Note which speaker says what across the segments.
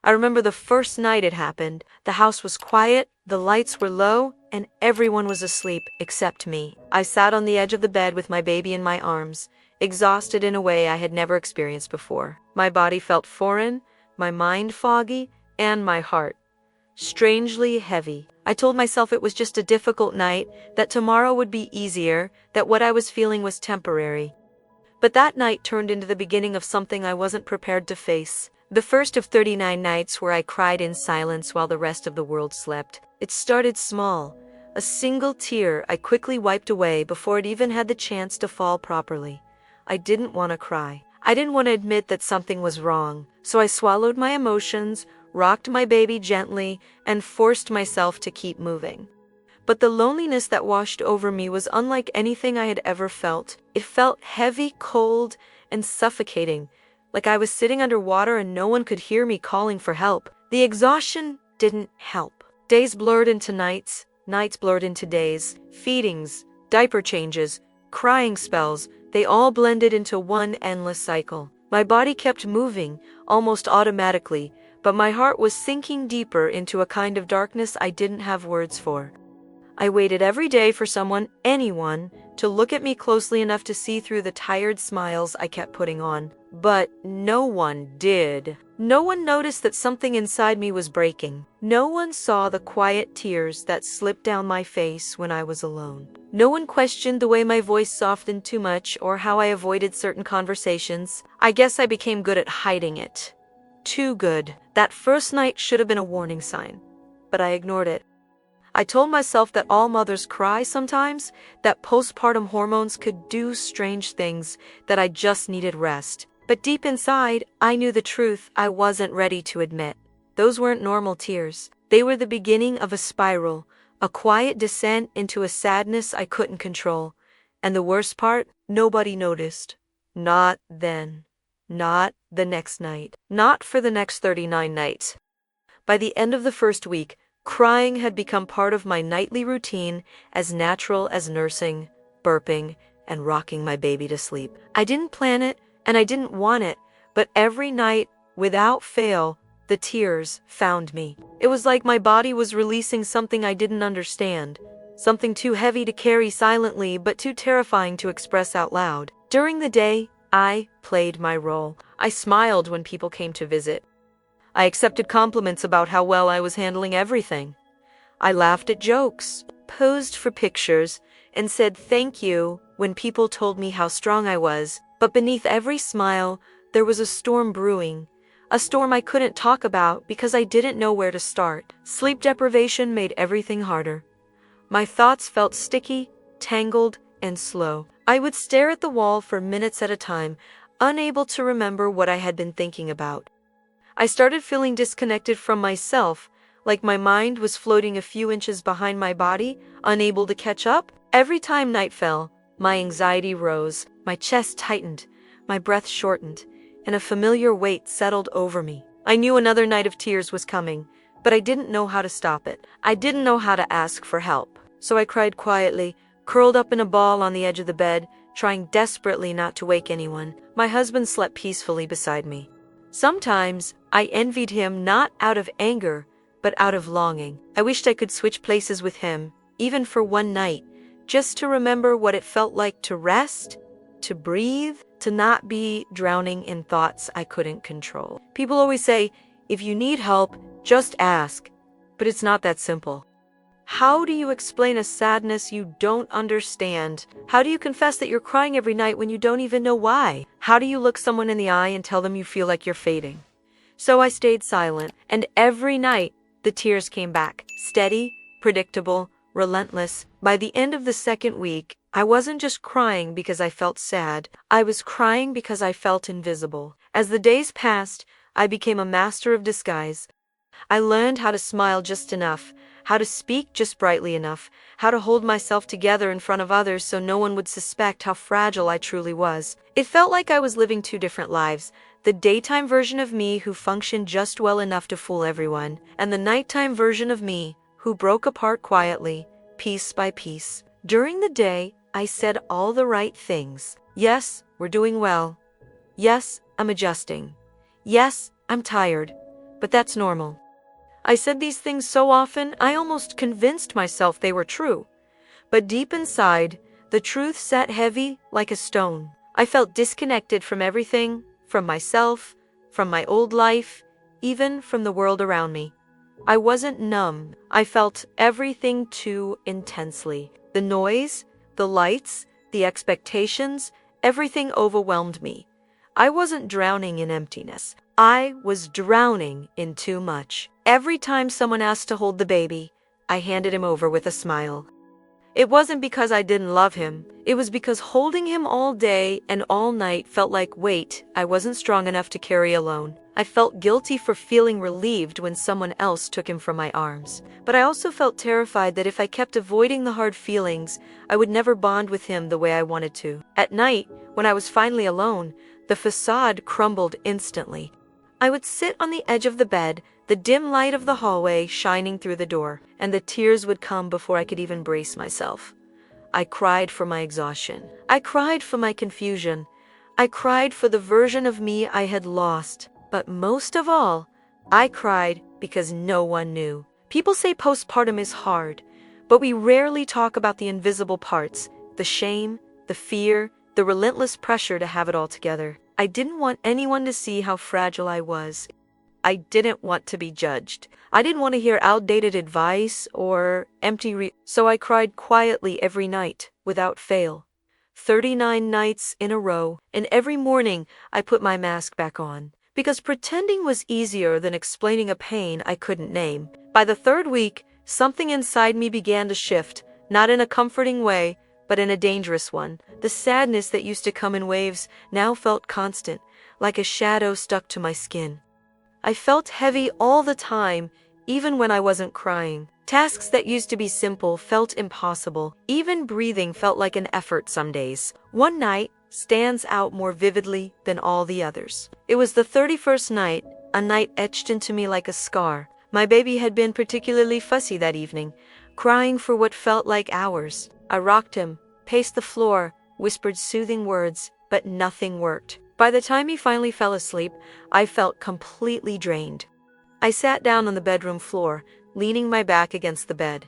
Speaker 1: I remember the first night it happened. The house was quiet, the lights were low, and everyone was asleep except me. I sat on the edge of the bed with my baby in my arms, exhausted in a way I had never experienced before. My body felt foreign, my mind foggy, and my heart strangely heavy. I told myself it was just a difficult night, that tomorrow would be easier, that what I was feeling was temporary. But that night turned into the beginning of something I wasn't prepared to face. The first of 39 nights where I cried in silence while the rest of the world slept. It started small. A single tear I quickly wiped away before it even had the chance to fall properly. I didn't want to cry. I didn't want to admit that something was wrong. So I swallowed my emotions, rocked my baby gently, and forced myself to keep moving. But the loneliness that washed over me was unlike anything I had ever felt. It felt heavy, cold, and suffocating, like I was sitting underwater and no one could hear me calling for help. The exhaustion didn't help. Days blurred into nights, nights blurred into days. Feedings, diaper changes, crying spells, they all blended into one endless cycle. My body kept moving, almost automatically, but my heart was sinking deeper into a kind of darkness I didn't have words for. I waited every day for someone, anyone, to look at me closely enough to see through the tired smiles I kept putting on. But no one did. No one noticed that something inside me was breaking. No one saw the quiet tears that slipped down my face when I was alone. No one questioned the way my voice softened too much or how I avoided certain conversations. I guess I became good at hiding it. Too good. That first night should have been a warning sign, but I ignored it. I told myself that all mothers cry sometimes, that postpartum hormones could do strange things, that I just needed rest. But deep inside, I knew the truth I wasn't ready to admit. Those weren't normal tears. They were the beginning of a spiral, a quiet descent into a sadness I couldn't control. And the worst part, nobody noticed. Not then. Not the next night. Not for the next 39 nights. By the end of the first week, crying had become part of my nightly routine, as natural as nursing, burping, and rocking my baby to sleep. I didn't plan it, and I didn't want it, but every night, without fail, the tears found me. It was like my body was releasing something I didn't understand, something too heavy to carry silently but too terrifying to express out loud. During the day, I played my role. I smiled when people came to visit. I accepted compliments about how well I was handling everything. I laughed at jokes, posed for pictures, and said thank you when people told me how strong I was. But beneath every smile, there was a storm brewing, a storm I couldn't talk about because I didn't know where to start. Sleep deprivation made everything harder. My thoughts felt sticky, tangled, and slow. I would stare at the wall for minutes at a time, unable to remember what I had been thinking about. I started feeling disconnected from myself, like my mind was floating a few inches behind my body, unable to catch up. Every time night fell, my anxiety rose, my chest tightened, my breath shortened, and a familiar weight settled over me. I knew another night of tears was coming, but I didn't know how to stop it. I didn't know how to ask for help. So I cried quietly, curled up in a ball on the edge of the bed, trying desperately not to wake anyone. My husband slept peacefully beside me. Sometimes, I envied him not out of anger, but out of longing. I wished I could switch places with him, even for one night, just to remember what it felt like to rest, to breathe, to not be drowning in thoughts I couldn't control. People always say, if you need help, just ask. But it's not that simple. How do you explain a sadness you don't understand? How do you confess that you're crying every night when you don't even know why? How do you look someone in the eye and tell them you feel like you're fading? So I stayed silent, and every night, the tears came back. Steady, predictable, relentless. By the end of the second week, I wasn't just crying because I felt sad. I was crying because I felt invisible. As the days passed, I became a master of disguise. I learned how to smile just enough, how to speak just brightly enough, how to hold myself together in front of others so no one would suspect how fragile I truly was. It felt like I was living two different lives, the daytime version of me who functioned just well enough to fool everyone, and the nighttime version of me who broke apart quietly, piece by piece. During the day, I said all the right things. Yes, we're doing well. Yes, I'm adjusting. Yes, I'm tired. but that's normal. I said these things so often, I almost convinced myself they were true. But deep inside, the truth sat heavy like a stone. I felt disconnected from everything, from myself, from my old life, even from the world around me. I wasn't numb. I felt everything too intensely. The noise, the lights, the expectations, everything overwhelmed me. I wasn't drowning in emptiness. I was drowning in too much. Every time someone asked to hold the baby, I handed him over with a smile. It wasn't because I didn't love him. It was because holding him all day and all night felt like weight I wasn't strong enough to carry alone. I felt guilty for feeling relieved when someone else took him from my arms. But I also felt terrified that if I kept avoiding the hard feelings, I would never bond with him the way I wanted to. At night, when I was finally alone, the facade crumbled instantly. I would sit on the edge of the bed, the dim light of the hallway shining through the door, and the tears would come before I could even brace myself. I cried for my exhaustion. I cried for my confusion. I cried for the version of me I had lost. But most of all, I cried because no one knew. People say postpartum is hard, but we rarely talk about the invisible parts, the shame, the fear, the relentless pressure to have it all together. I didn't want anyone to see how fragile I was. I didn't want to be judged. I didn't want to hear outdated advice or so I cried quietly every night, without fail. 39 nights in a row, and every morning I put my mask back on. Because pretending was easier than explaining a pain I couldn't name. By the third week, something inside me began to shift, not in a comforting way, but in a dangerous one. The sadness that used to come in waves now felt constant, like a shadow stuck to my skin. I felt heavy all the time, even when I wasn't crying. Tasks that used to be simple felt impossible. Even breathing felt like an effort some days. One night stands out more vividly than all the others. It was the 31st night, a night etched into me like a scar. My baby had been particularly fussy that evening, crying for what felt like hours. I rocked him, paced the floor, whispered soothing words, but nothing worked. By the time he finally fell asleep, I felt completely drained. I sat down on the bedroom floor, leaning my back against the bed.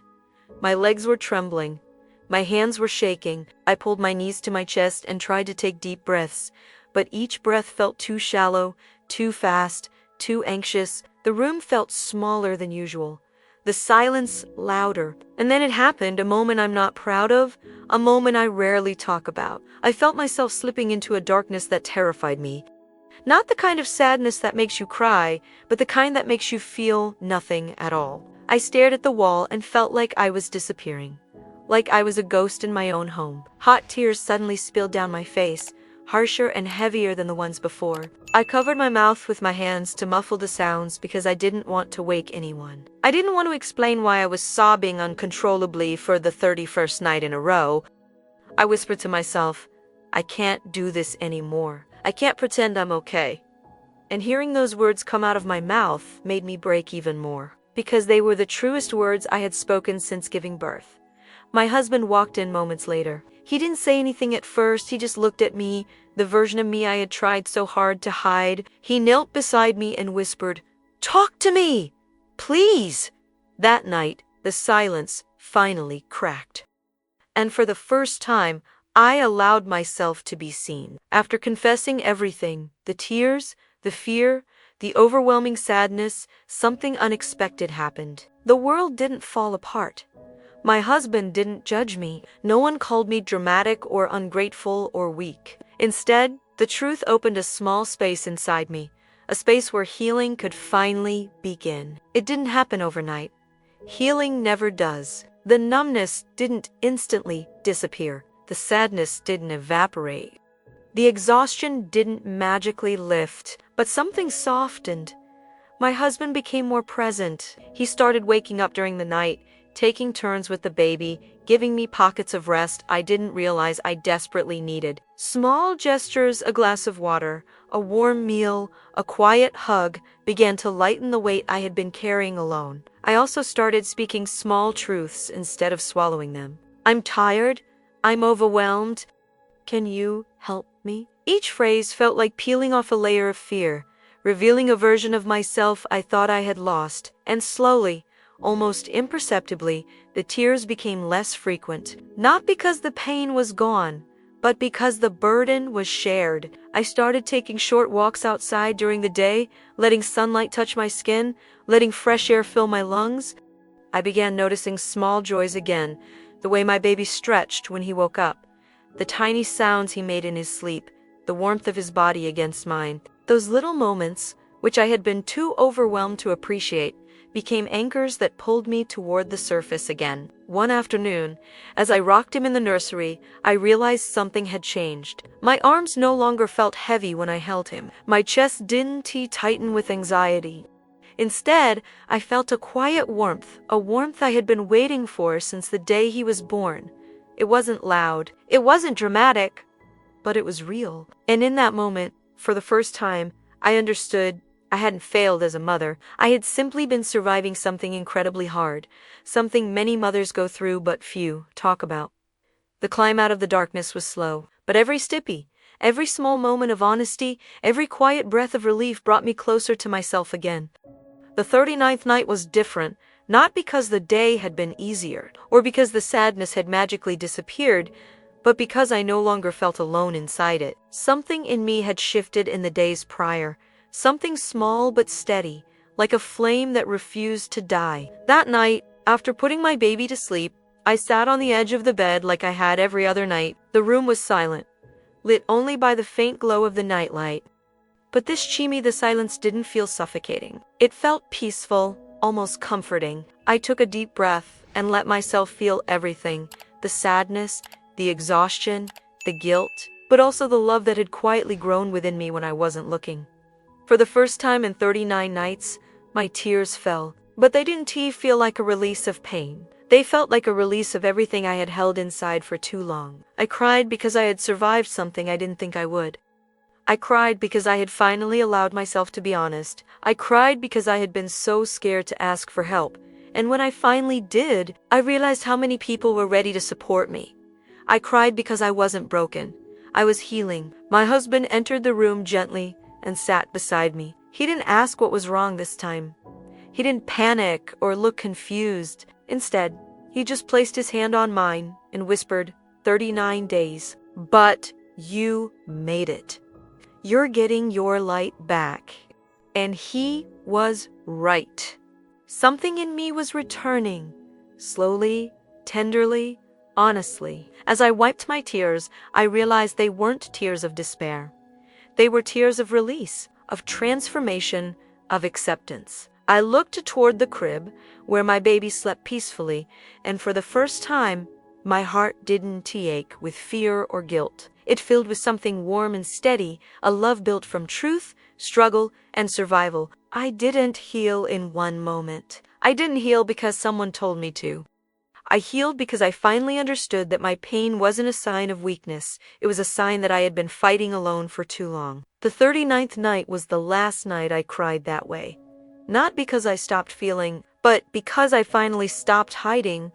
Speaker 1: My legs were trembling. My hands were shaking. I pulled my knees to my chest and tried to take deep breaths, but each breath felt too shallow, too fast, too anxious. The room felt smaller than usual. The silence louder. And then it happened, a moment I'm not proud of, a moment I rarely talk about. I felt myself slipping into a darkness that terrified me. Not the kind of sadness that makes you cry, but the kind that makes you feel nothing at all. I stared at the wall and felt like I was disappearing. Like I was a ghost in my own home. Hot tears suddenly spilled down my face, harsher and heavier than the ones before. I covered my mouth with my hands to muffle the sounds because I didn't want to wake anyone. I didn't want to explain why I was sobbing uncontrollably for the 31st night in a row. I whispered to myself, I can't do this anymore. I can't pretend I'm okay. And hearing those words come out of my mouth made me break even more, because they were the truest words I had spoken since giving birth. My husband walked in moments later. He didn't say anything at first, he just looked at me, the version of me I had tried so hard to hide. He knelt beside me and whispered, "Talk to me! Please!" That night, the silence finally cracked. And for the first time, I allowed myself to be seen. After confessing everything, the tears, the fear, the overwhelming sadness, something unexpected happened. The world didn't fall apart. My husband didn't judge me. No one called me dramatic or ungrateful or weak. Instead, the truth opened a small space inside me, a space where healing could finally begin. It didn't happen overnight. Healing never does. The numbness didn't instantly disappear. The sadness didn't evaporate. The exhaustion didn't magically lift, but something softened. My husband became more present. He started waking up during the night, taking turns with the baby, giving me pockets of rest I didn't realize I desperately needed. Small gestures, a glass of water, a warm meal, a quiet hug began to lighten the weight I had been carrying alone. I also started speaking small truths instead of swallowing them. I'm tired. I'm overwhelmed. Can you help me? Each phrase felt like peeling off a layer of fear, revealing a version of myself I thought I had lost, and slowly, almost imperceptibly, the tears became less frequent. Not because the pain was gone, but because the burden was shared. I started taking short walks outside during the day, letting sunlight touch my skin, letting fresh air fill my lungs. I began noticing small joys again, the way my baby stretched when he woke up, the tiny sounds he made in his sleep, the warmth of his body against mine. Those little moments, which I had been too overwhelmed to appreciate, became anchors that pulled me toward the surface again. One afternoon, as I rocked him in the nursery, I realized something had changed. My arms no longer felt heavy when I held him. My chest didn't tighten with anxiety. Instead, I felt a quiet warmth, a warmth I had been waiting for since the day he was born. It wasn't loud, it wasn't dramatic, but it was real. And in that moment, for the first time, I understood I hadn't failed as a mother. I had simply been surviving something incredibly hard, something many mothers go through but few talk about. The climb out of the darkness was slow, but every stippy, every small moment of honesty, every quiet breath of relief brought me closer to myself again. The 39th night was different, not because the day had been easier, or because the sadness had magically disappeared, but because I no longer felt alone inside it. Something in me had shifted in the days prior, something small but steady, like a flame that refused to die. That night, after putting my baby to sleep, I sat on the edge of the bed like I had every other night. The room was silent, lit only by the faint glow of the nightlight. But this chimney, the silence didn't feel suffocating. It felt peaceful, almost comforting. I took a deep breath and let myself feel everything, the sadness, the exhaustion, the guilt, but also the love that had quietly grown within me when I wasn't looking. For the first time in 39 nights, my tears fell, but they didn't feel like a release of pain. They felt like a release of everything I had held inside for too long. I cried because I had survived something I didn't think I would. I cried because I had finally allowed myself to be honest. I cried because I had been so scared to ask for help. And when I finally did, I realized how many people were ready to support me. I cried because I wasn't broken. I was healing. My husband entered the room gently and sat beside me. He didn't ask what was wrong this time. He didn't panic or look confused. Instead, he just placed his hand on mine and whispered, 39 days. But you made it. You're getting your light back. And he was right. Something in me was returning, slowly, tenderly, honestly. As I wiped my tears, I realized they weren't tears of despair. They were tears of release, of transformation, of acceptance. I looked toward the crib, where my baby slept peacefully, and for the first time, my heart didn't ache with fear or guilt. It filled with something warm and steady, a love built from truth, struggle, and survival. I didn't heal in one moment. I didn't heal because someone told me to. I healed because I finally understood that my pain wasn't a sign of weakness. It was a sign that I had been fighting alone for too long. The 39th night was the last night I cried that way. Not because I stopped feeling, but because I finally stopped hiding.